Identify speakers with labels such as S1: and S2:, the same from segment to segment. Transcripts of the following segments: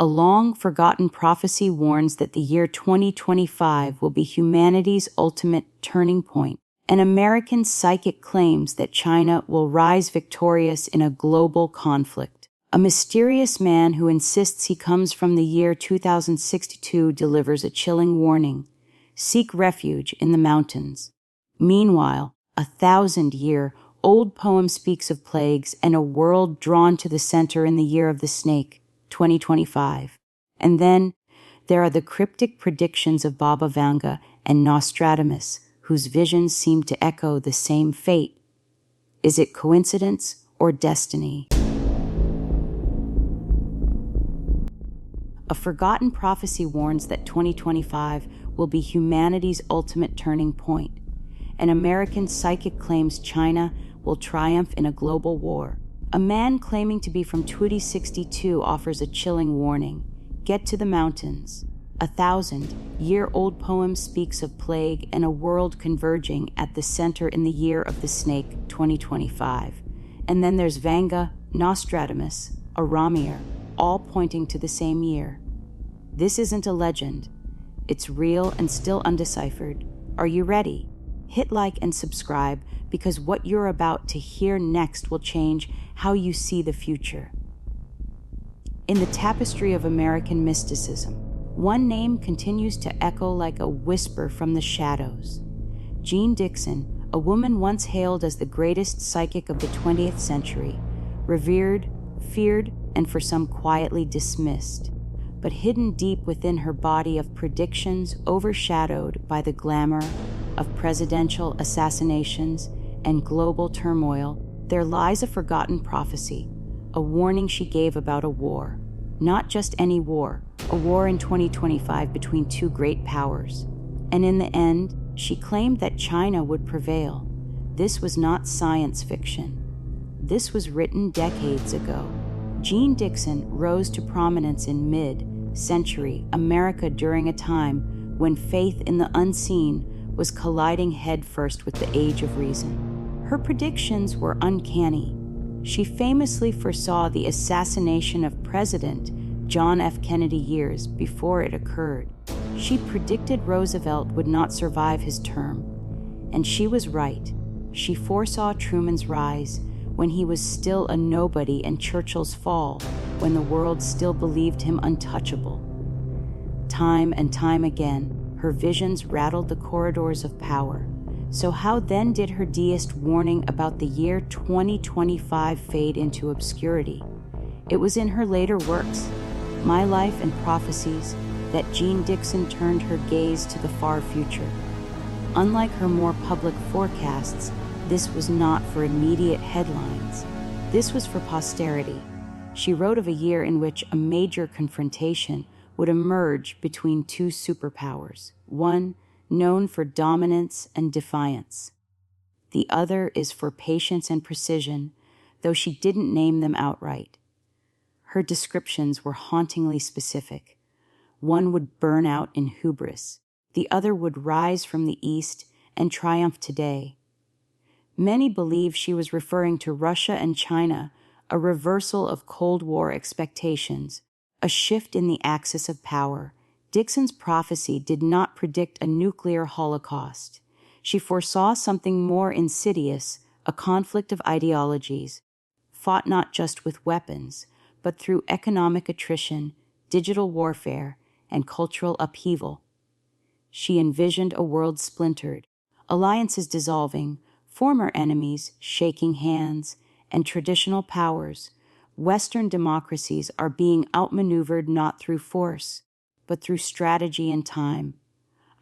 S1: A long-forgotten prophecy warns that the year 2025 will be humanity's ultimate turning point. An American psychic claims that China will rise victorious in a global conflict. A mysterious man who insists he comes from the year 2062 delivers a chilling warning: seek refuge in the mountains. Meanwhile, a 1,000-year-old poem speaks of plagues and a world drawn to the center in the year of the snake, 2025. And then there are the cryptic predictions of Baba Vanga and Nostradamus, whose visions seem to echo the same fate. Is it coincidence or destiny? A forgotten prophecy warns that 2025 will be humanity's ultimate turning point. An American psychic claims China will triumph in a global war. A man claiming to be from 2062 offers a chilling warning: get to the mountains. A 1,000-year-old poem speaks of plague and a world converging at the center in the year of the snake, 2025. And then there's Vanga, Nostradamus, Aramir, all pointing to the same year. This isn't a legend. It's real and still undeciphered. Are you ready? Hit like and subscribe, because what you're about to hear next will change how you see the future. In the tapestry of American mysticism, one name continues to echo like a whisper from the shadows. Jeane Dixon, a woman once hailed as the greatest psychic of the 20th century, revered, feared, and for some quietly dismissed, but hidden deep within her body of predictions, overshadowed by the glamour of presidential assassinations and global turmoil, there lies a forgotten prophecy, a warning she gave about a war. Not just any war, a war in 2025 between two great powers. And in the end, she claimed that China would prevail. This was not science fiction. This was written decades ago. Jeane Dixon rose to prominence in mid-century America during a time when faith in the unseen was colliding headfirst with the age of reason. Her predictions were uncanny. She famously foresaw the assassination of President John F. Kennedy years before it occurred. She predicted Roosevelt would not survive his term, and she was right. She foresaw Truman's rise when he was still a nobody, and Churchill's fall when the world still believed him untouchable. Time and time again, her visions rattled the corridors of power. So how then did her deist warning about the year 2025 fade into obscurity? It was in her later works, My Life and Prophecies, that Jeane Dixon turned her gaze to the far future. Unlike her more public forecasts, this was not for immediate headlines. This was for posterity. She wrote of a year in which a major confrontation would emerge between two superpowers, one known for dominance and defiance. The other is for patience and precision, though she didn't name them outright. Her descriptions were hauntingly specific. One would burn out in hubris. The other would rise from the east and triumph today. Many believe she was referring to Russia and China, a reversal of Cold War expectations, a shift in the axis of power. Dixon's prophecy did not predict a nuclear holocaust. She foresaw something more insidious, a conflict of ideologies, fought not just with weapons, but through economic attrition, digital warfare, and cultural upheaval. She envisioned a world splintered, alliances dissolving, former enemies shaking hands, and traditional powers, Western democracies, are being outmaneuvered not through force, but through strategy and time.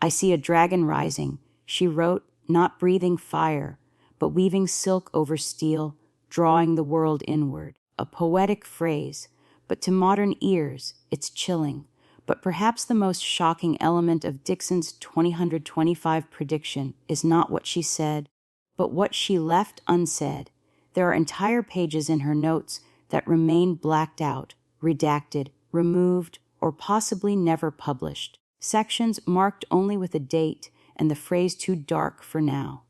S1: I see a dragon rising, she wrote, not breathing fire, but weaving silk over steel, drawing the world inward. A poetic phrase, but to modern ears, it's chilling. But perhaps the most shocking element of Dixon's 2025 prediction is not what she said, but what she left unsaid. There are entire pages in her notes that remain blacked out, redacted, removed, or possibly never published. Sections marked only with a date and the phrase too dark for now.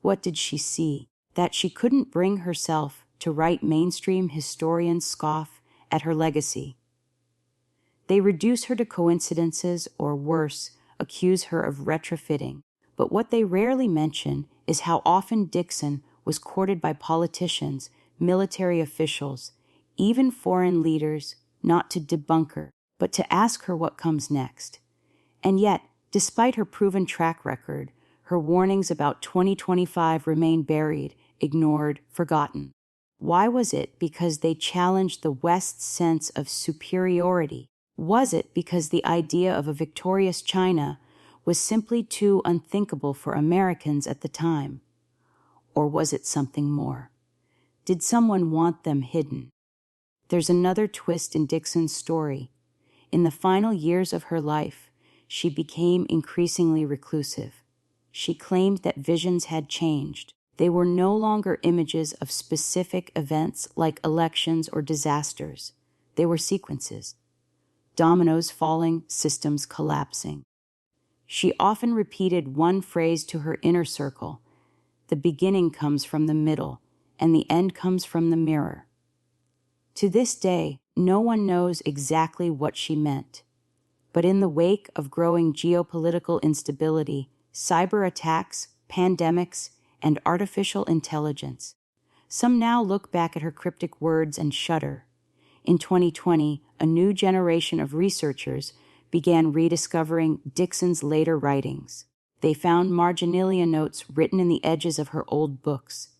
S1: What did she see? That she couldn't bring herself to write. Mainstream historians scoff at her legacy. They reduce her to coincidences or, worse, accuse her of retrofitting. But what they rarely mention is how often Dixon was courted by politicians, military officials, even foreign leaders, not to debunk her, but to ask her what comes next. And yet, despite her proven track record, her warnings about 2025 remain buried, ignored, forgotten. Why was it? Because they challenged the West's sense of superiority? Was it because the idea of a victorious China was simply too unthinkable for Americans at the time? Or was it something more? Did someone want them hidden? There's another twist in Dixon's story. In the final years of her life, she became increasingly reclusive. She claimed that visions had changed. They were no longer images of specific events like elections or disasters. They were sequences. Dominoes falling, systems collapsing. She often repeated one phrase to her inner circle: the beginning comes from the middle, and the end comes from the mirror. To this day, no one knows exactly what she meant. But in the wake of growing geopolitical instability, cyber attacks, pandemics, and artificial intelligence, some now look back at her cryptic words and shudder. In 2020, a new generation of researchers began rediscovering Dixon's later writings. They found marginalia notes written in the edges of her old books.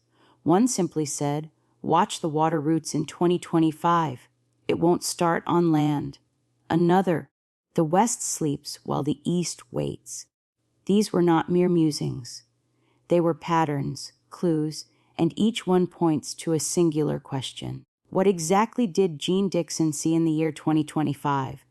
S1: One simply said, "Watch the water roots in 2025. It won't start on land." Another, "The West sleeps while the East waits." These were not mere musings. They were patterns, clues, and each one points to a singular question. What exactly did Jeane Dixon see in the year 2025?